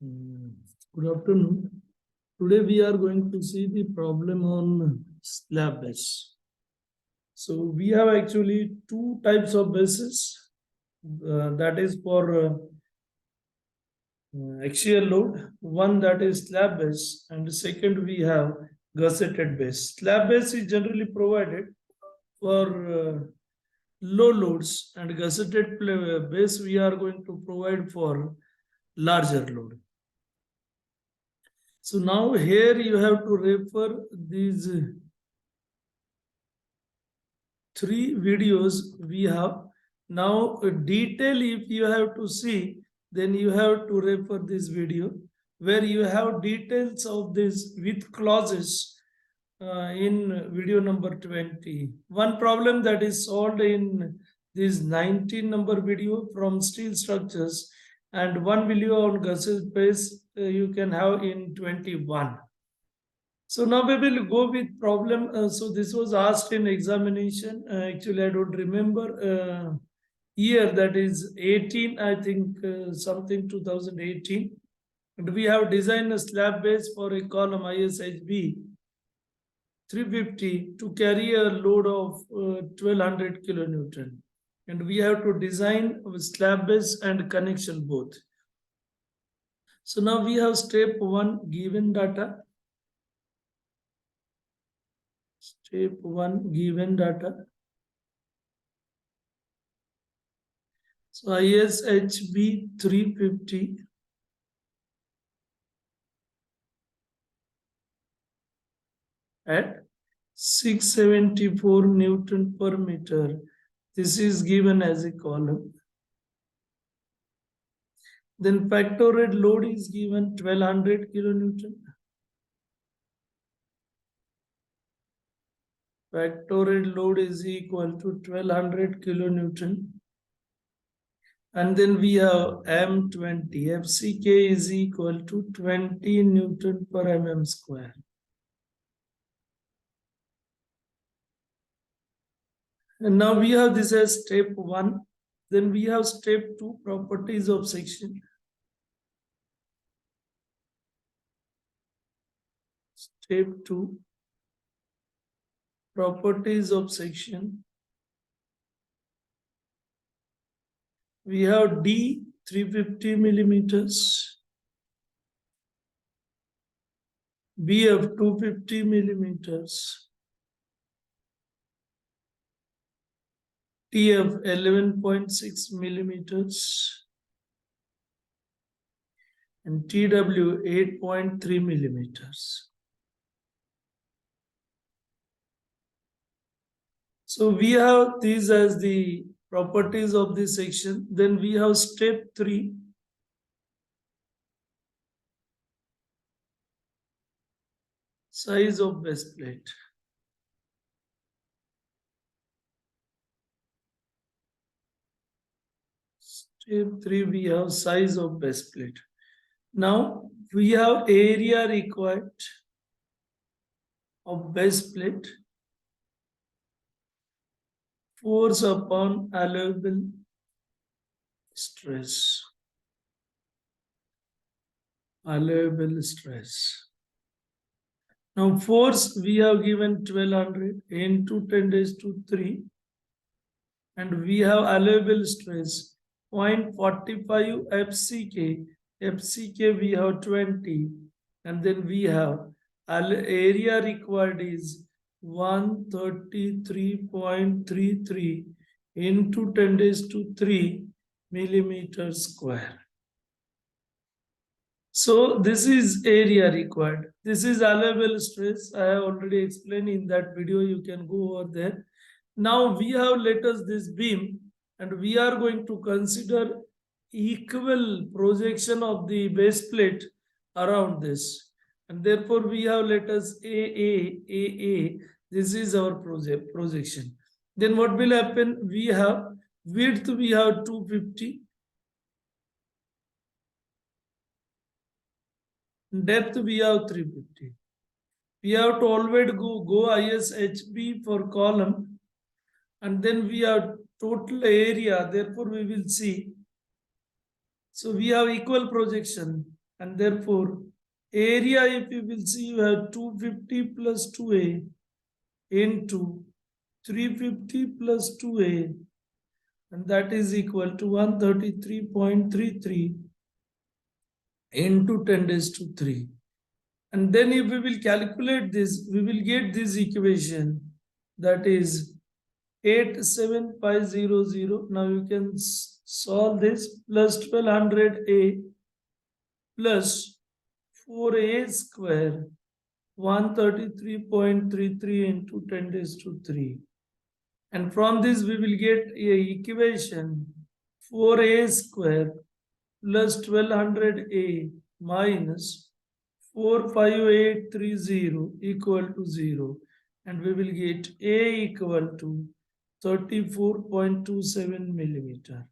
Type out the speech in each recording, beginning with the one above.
Mm, Good afternoon. Today we are going to see the problem on slab base. So we have actually two types of bases. That is for axial load. One that is slab base, and the second we have gusseted base. Slab base is generally provided for low loads, and gusseted base we are going to provide for larger load. So now here you have to refer these three videos we have. Now detail if you have to see, then you have to refer this video where you have details of this with clauses in video number 20. One problem that is solved in this 19 number video from steel structures, and one video on gusset base you can have in 21. So now we will go with problem. So this was asked in examination. Actually, I don't remember year, that is 18, I think something 2018. And we have designed a slab base for a column ISHB 350 to carry a load of 1200 kilonewton. And we have to design a slab base and connection both. So now we have step 1 given data. Step 1 given data. So ISHB 350 at 674 Newton per meter. This is given as a column. Then factorial load is given 1200 kilonewton. Factorial load is equal to 1200 kilonewton. And then we have M20. FCK is equal to 20 Newton per mm square. And now we have this as step 1. Then we have step 2, properties of section. Step 2, properties of section. We have D 350 millimeters, BF 250 millimeters, TF 11.6 millimeters, and TW 8.3 millimeters. So we have these as the properties of this section. Then we have step 3. Size of base plate. Step 3, we have size of base plate. Now we have area required of base plate, force upon allowable stress. Allowable stress. Now force we have given 1200 into 10 raised to 3, and we have allowable stress 0.45 FCK. FCK we have 20, and then we have area required is 133.33 into 10 raised to 3 millimeters square. So this is area required. This is allowable stress. I have already explained in that video. You can go over there. Now we have let us this beam, and we are going to consider equal projection of the base plate around this. And therefore we have let us AA. This is our projection. Then what will happen? We have width, we have 250. Depth we have 350. We have to always go ISHB for column, and then we have total area. Therefore we will see. So we have equal projection, and therefore area, if you will see, you have 250 plus 2a into 350 plus 2a, and that is equal to 133.33 into 10 raised to 3. And then if we will calculate this, we will get this equation, that is 87500. Now you can solve this. Plus 1200a plus 4a square 133.33 into 10 raised to 3. And from this we will get a equation 4a square plus 1200a minus 45830 equal to 0. And we will get a equal to 34.27 millimeter.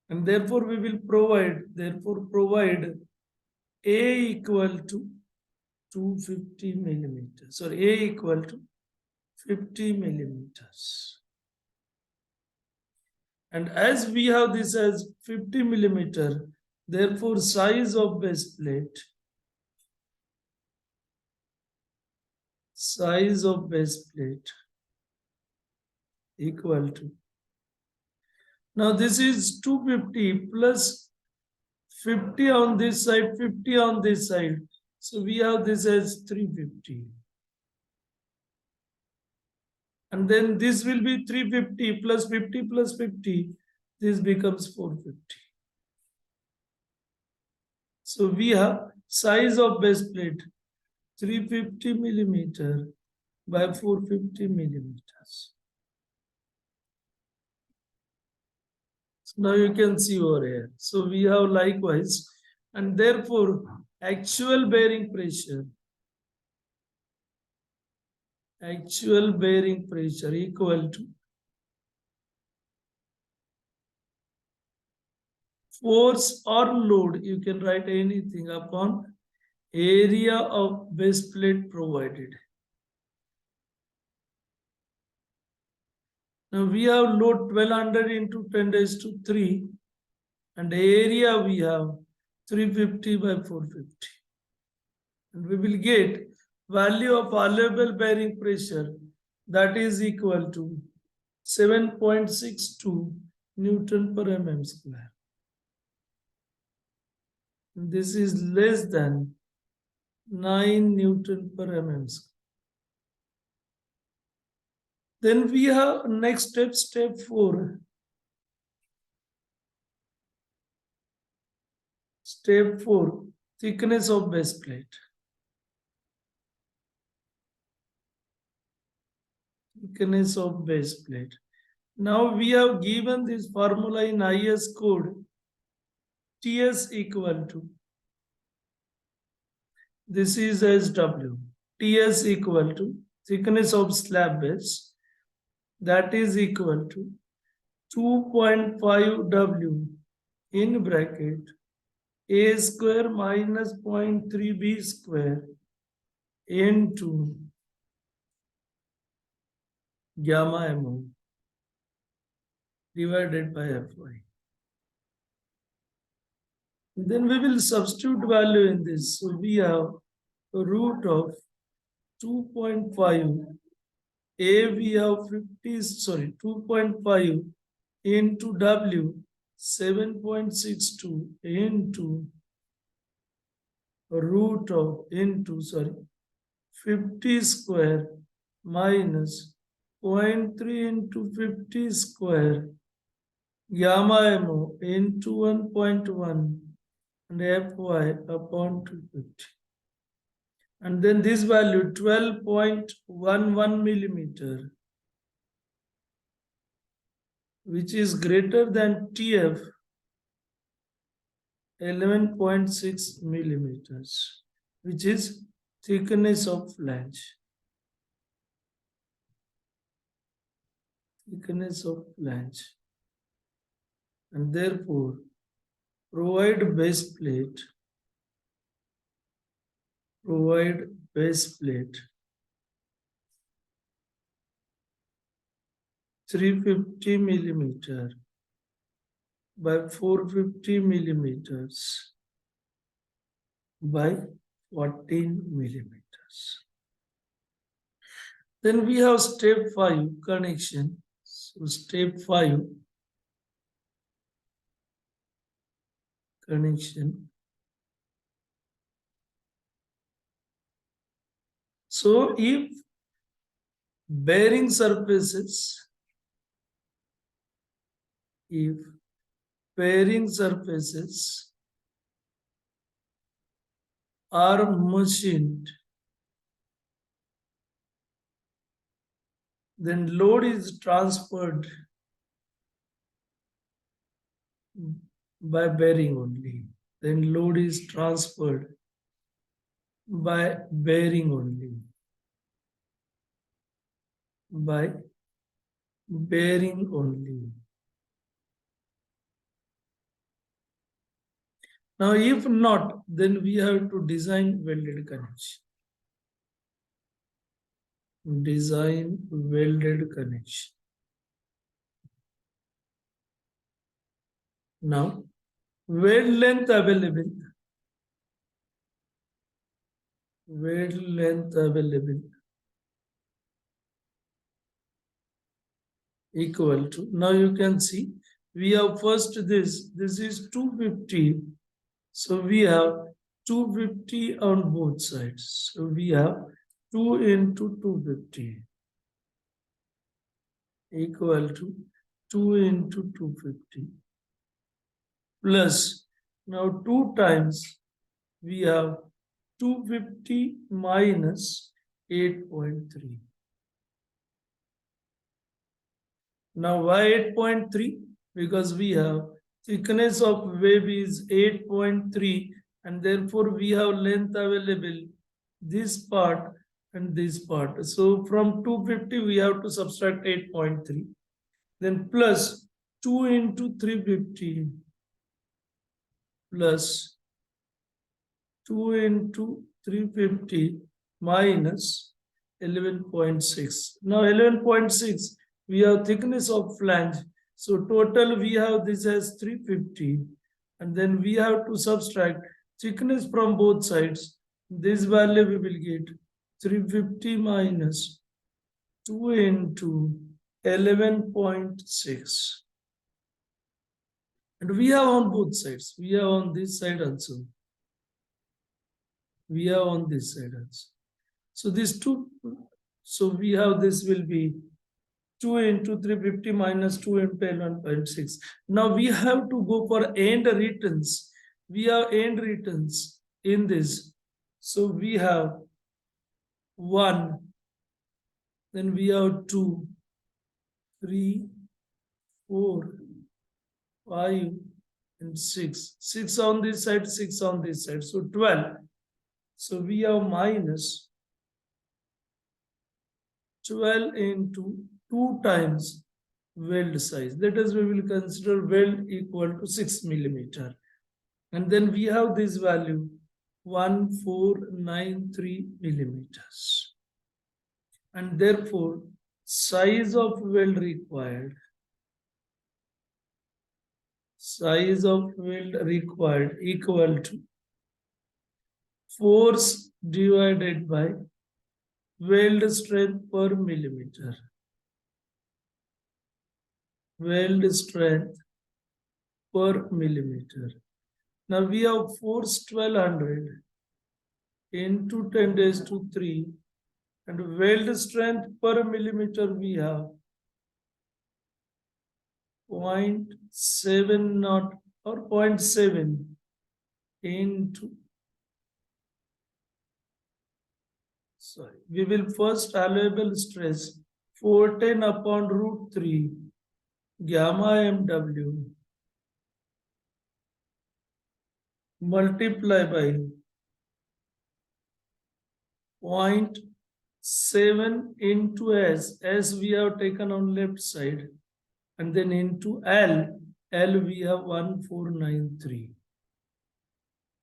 And therefore we will provide a equal to 250 millimeters. Sorry, a equal to 50 millimeters. And as we have this as 50 millimeter, therefore size of base plate equal to, now this is 250 plus 50 on this side, 50 on this side. So we have this as 350. And then this will be 350 plus 50 plus 50. This becomes 450. So we have size of base plate 350 millimeter by 450 millimeters. So now you can see over here. So we have likewise, and therefore actual bearing pressure equal to force or load, you can write anything, upon area of base plate provided. Now we have load 1200 into 10 raised to 3, and area we have 350 by 450. And we will get value of allowable bearing pressure, that is equal to 7.62 Newton per mm square. This is less than 9 Newton per mm square. Then we have next step, step 4. Step 4, thickness of base plate. Thickness of base plate. Now we have given this formula in IS code, TS equal to, this is SW, TS equal to thickness of slab base, that is equal to 2.5 W in bracket A square minus 0.3 B square into gamma MO divided by Fy. Then we will substitute value in this. So we have root of 2.5. A we have 2.5 into W 7.62 into root of 50 square minus 0.3 into 50 square gamma MO into 1.1 and Fy upon 250. And then this value 12.11 millimeter, which is greater than TF 11.6 millimeters, which is thickness of flange. Thickness of flange. And therefore, provide base plate 350 millimeter by 450 millimeters by 14 millimeters. Then we have step 5 connection. So step 5 connection. So if bearing surfaces, if bearing surfaces are machined, then load is transferred by bearing only. Then load is transferred by bearing only. By bearing only. Now, if not, then we have to design welded connection. Design welded connection. Now, weld length available. Weld length available equal to. Now you can see we have first this is 250. So we have 250 on both sides. So we have 2 into 250 equal to 2 into 250 plus now 2 times we have 250 minus 8.3. Now why 8.3? Because we have thickness of web is 8.3 and therefore we have length available this part and this part. So from 250 we have to subtract 8.3. Then plus 2 into 350 plus 2 into 350 minus 11.6. Now 11.6 we have thickness of flange. So total we have this as 350 and then we have to subtract thickness from both sides. This value we will get 350 minus 2 into 11.6. And we have on both sides. We have on this side also. We have on this side also. So these two, so we have this will be 2 into 350 minus 2 into 11.6. Now we have to go for end returns. We have end returns in this. So we have 1, then we have 2, 3, 4, 5, and 6. 6 on this side, 6 on this side. So 12. So we have minus 12 into 2 times weld size. That is, we will consider weld equal to 6 millimeter. And then we have this value 1493 millimeters. And therefore, size of weld required equal to force divided by weld strength per millimeter. Weld strength per millimeter. Now we have force 1200 into 10 raised to 3 and weld strength per millimeter we have 0.70 or 0.7 into, sorry, we will first allowable stress 410 upon root 3 gamma mw multiply by 0.7 into S we have taken on left side, and then into L we have 1493.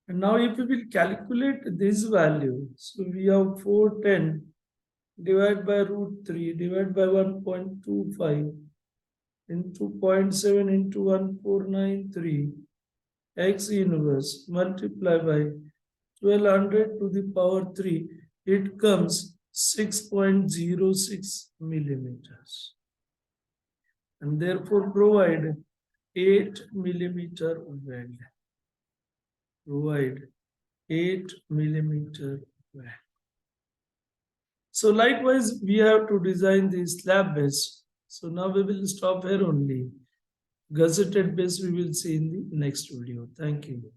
And now if we will calculate this value, so we have 410 divided by root 3 divided by 1.25 into 0.7 into 1493 x inverse multiply by 1200 to the power 3, it comes 6.06 millimeters. And therefore provide 8 millimeter weld. Provide 8 millimeter weld. So likewise, we have to design the slab base. So now we will stop here only. Gazetted base we will see in the next video. Thank you.